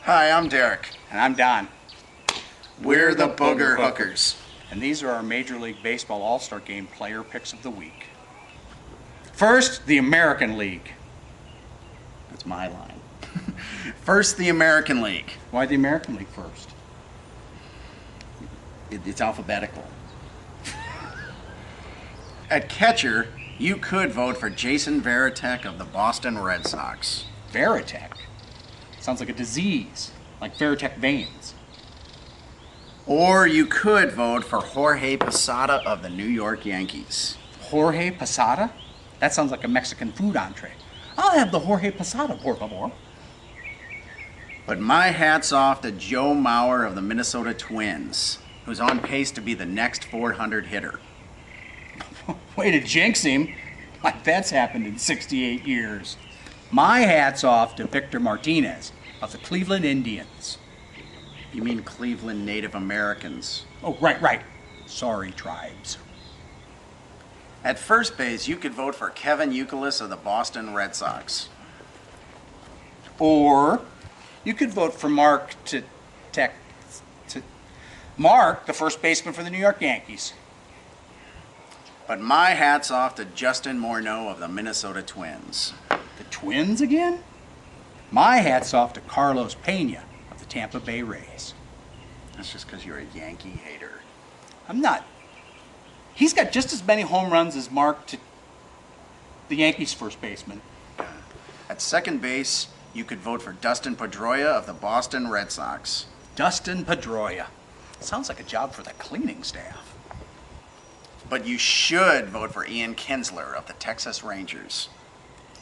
Hi, I'm Derek. And I'm Don. We're the Booger Hookers. And these are our Major League Baseball All-Star Game player picks of the week. First, the American League. That's my line. First, the American League. Why the American League first? It's alphabetical. At catcher, you could vote for Jason Varitek of the Boston Red Sox. Varitek? Sounds like a disease, like Varitek veins. Or you could vote for Jorge Posada of the New York Yankees. Jorge Posada? That sounds like a Mexican food entree. I'll have the Jorge Posada, por favor. But my hat's off to Joe Mauer of the Minnesota Twins, who's on pace to be the next 400 hitter. Way to jinx him. Like that's happened in 68 years. My hat's off to Victor Martinez of the Cleveland Indians. You mean Cleveland Native Americans? Oh, right. Sorry, tribes. At first base, you could vote for Kevin Youkilis of the Boston Red Sox. Or you could vote for Mark, the first baseman for the New York Yankees. But my hat's off to Justin Morneau of the Minnesota Twins. The Twins again? My hat's off to Carlos Pena of the Tampa Bay Rays. That's just because you're a Yankee hater. I'm not. He's got just as many home runs as Mark, the Yankees' first baseman. At second base, you could vote for Dustin Pedroia of the Boston Red Sox. Dustin Pedroia. Sounds like a job for the cleaning staff. But you should vote for Ian Kinsler of the Texas Rangers.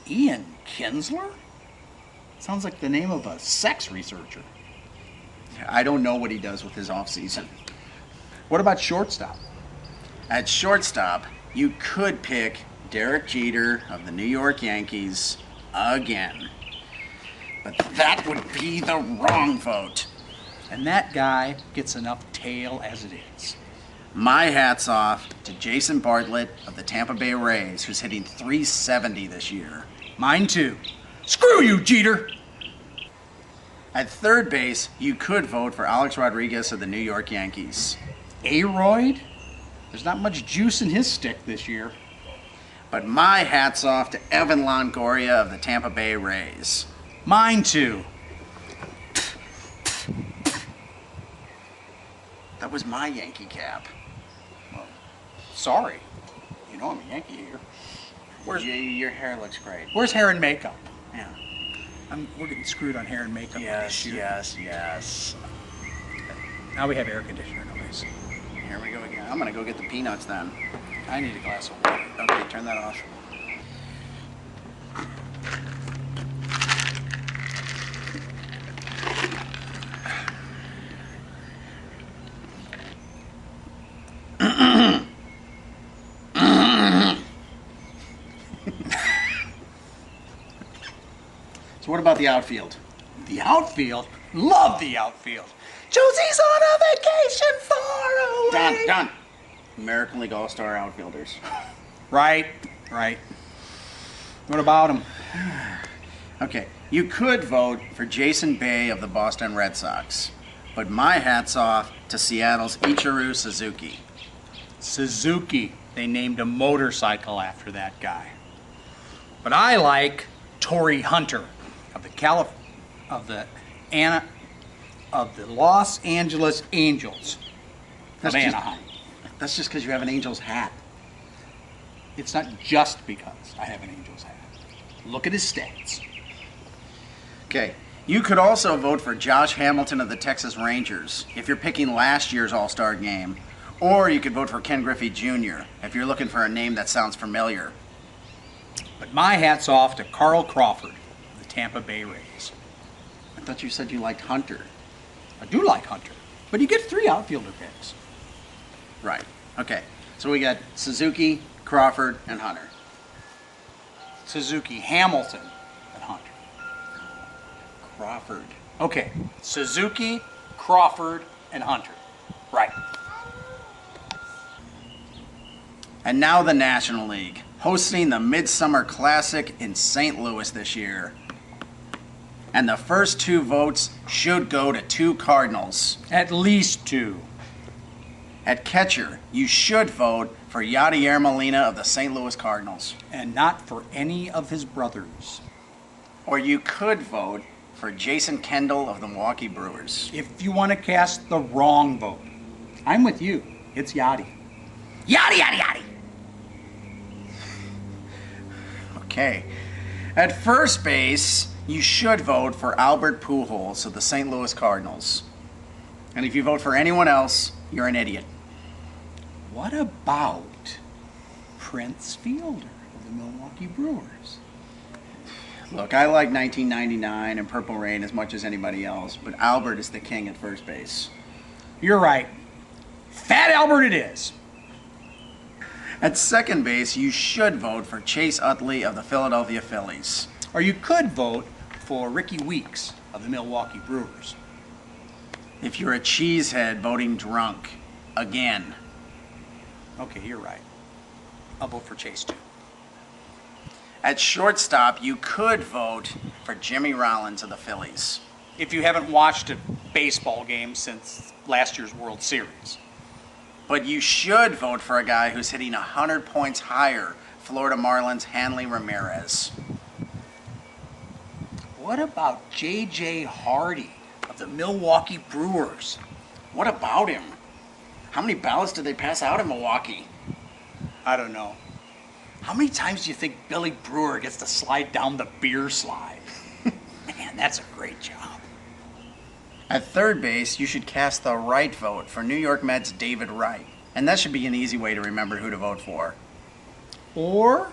Ian Kinsler? Sounds like the name of a sex researcher. I don't know what he does with his offseason. What about shortstop? At shortstop, you could pick Derek Jeter of the New York Yankees again. But that would be the wrong vote. And that guy gets enough tail as it is. My hat's off to Jason Bartlett of the Tampa Bay Rays, who's hitting .370 this year. Mine too. Screw you, Jeter! At third base, you could vote for Alex Rodriguez of the New York Yankees. Aroyd? There's not much juice in his stick this year. But my hat's off to Evan Longoria of the Tampa Bay Rays. Mine too. That was my Yankee cap. Well, sorry. You know I'm a Yankee here. Your hair looks great. Where's hair and makeup? Yeah. We're getting screwed on hair and makeup. Yes. Now we have air conditioner noise. Here we go again. I'm gonna go get the peanuts then. I need a glass of water. Okay, turn that off. So what about the outfield? The outfield? Love the outfield. Josie's on a vacation far away. Done. American League All-Star outfielders. Right. What about him? Okay, you could vote for Jason Bay of the Boston Red Sox, but my hat's off to Seattle's Ichiro Suzuki. Suzuki. They named a motorcycle after that guy. But I like Torrey Hunter of the Los Angeles Angels of Anaheim. That's just because you have an Angels hat. It's not just because I have an Angels hat. Look at his stats. Okay, you could also vote for Josh Hamilton of the Texas Rangers if you're picking last year's All-Star game, or you could vote for Ken Griffey Jr. if you're looking for a name that sounds familiar. But my hat's off to Carl Crawford of the Tampa Bay Rays. I thought you said you liked Hunter. I do like Hunter, but you get 3 outfielder picks. Right. Okay. So we got Suzuki, Crawford, and Hunter. Suzuki, Hamilton, and Hunter. Crawford. Okay. Suzuki, Crawford, and Hunter. Right. And now the National League, hosting the Midsummer Classic in St. Louis this year. And the first 2 votes should go to 2 Cardinals. At least 2. At catcher, you should vote for Yadier Molina of the St. Louis Cardinals. And not for any of his brothers. Or you could vote for Jason Kendall of the Milwaukee Brewers. If you want to cast the wrong vote, I'm with you. It's Yachty. Yachty, yachty, yachty! Okay. At first base, you should vote for Albert Pujols of the St. Louis Cardinals. And if you vote for anyone else, you're an idiot. What about Prince Fielder of the Milwaukee Brewers? Look, I like 1999 and Purple Rain as much as anybody else, but Albert is the king at first base. You're right. Fat Albert it is. At second base, you should vote for Chase Utley of the Philadelphia Phillies. Or you could vote for Ricky Weeks of the Milwaukee Brewers. If you're a cheesehead voting drunk, again. Okay, you're right. I'll vote for Chase too. At shortstop, you could vote for Jimmy Rollins of the Phillies. If you haven't watched a baseball game since last year's World Series. But you should vote for a guy who's hitting 100 points higher, Florida Marlins Hanley Ramirez. What about J.J. Hardy of the Milwaukee Brewers? What about him? How many ballots did they pass out in Milwaukee? I don't know. How many times do you think Billy Brewer gets to slide down the beer slide? Man, that's a great job. At third base, you should cast the right vote for New York Mets' David Wright. And that should be an easy way to remember who to vote for. Or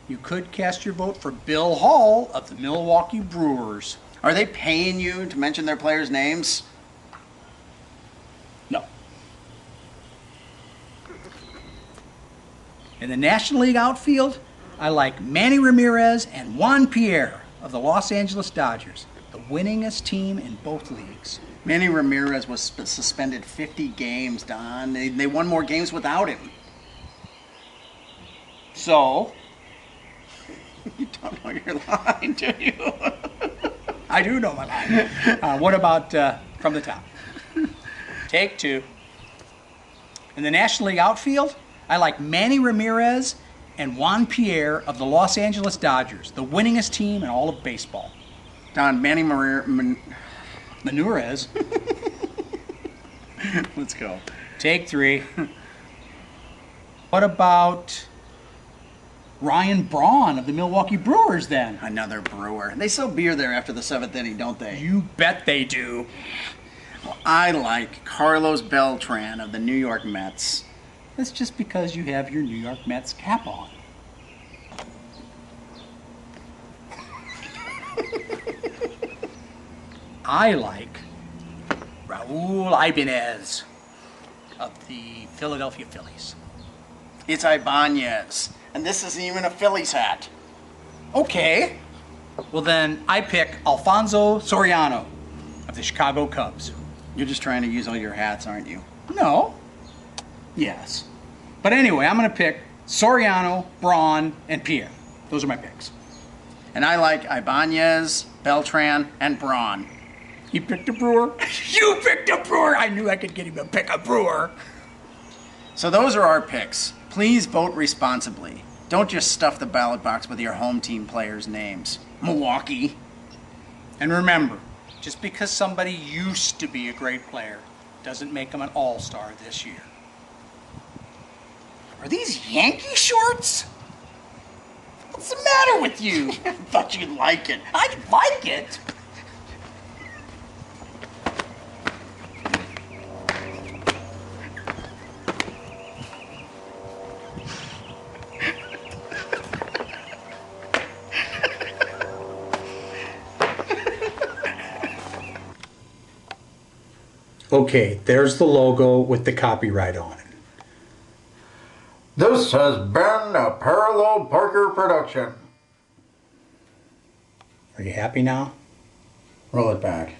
you could cast your vote for Bill Hall of the Milwaukee Brewers. Are they paying you to mention their players' names? No. In the National League outfield, I like Manny Ramirez and Juan Pierre of the Los Angeles Dodgers, the winningest team in both leagues. Manny Ramirez was suspended 50 games, Don. They won more games without him. So? You don't know your line, do you? I do know my line. What about from the top? Take 2. In the National League outfield, I like Manny Ramirez and Juan Pierre of the Los Angeles Dodgers, the winningest team in all of baseball. Don, Manny Manurez. Let's go. Take 3. What about Ryan Braun of the Milwaukee Brewers then? Another Brewer. They sell beer there after the 7th inning, don't they? You bet they do. Well, I like Carlos Beltran of the New York Mets. That's just because you have your New York Mets cap on. I like Raul Ibanez of the Philadelphia Phillies. It's Ibanez, and this isn't even a Phillies hat. Okay. Well then, I pick Alfonso Soriano of the Chicago Cubs. You're just trying to use all your hats, aren't you? No. Yes. But anyway, I'm going to pick Soriano, Braun, and Pierre. Those are my picks. And I like Ibanez, Beltran, and Braun. You picked a Brewer? You picked a Brewer! I knew I could get him to pick a Brewer. So those are our picks. Please vote responsibly. Don't just stuff the ballot box with your home team players' names. Milwaukee. And remember, just because somebody used to be a great player doesn't make them an all-star this year. Are these Yankee shorts? What's the matter with you? I thought you'd like it. I like it. Okay, there's the logo with the copyright on it. This has been a Parallel Parker production. Are you happy now? Roll it back.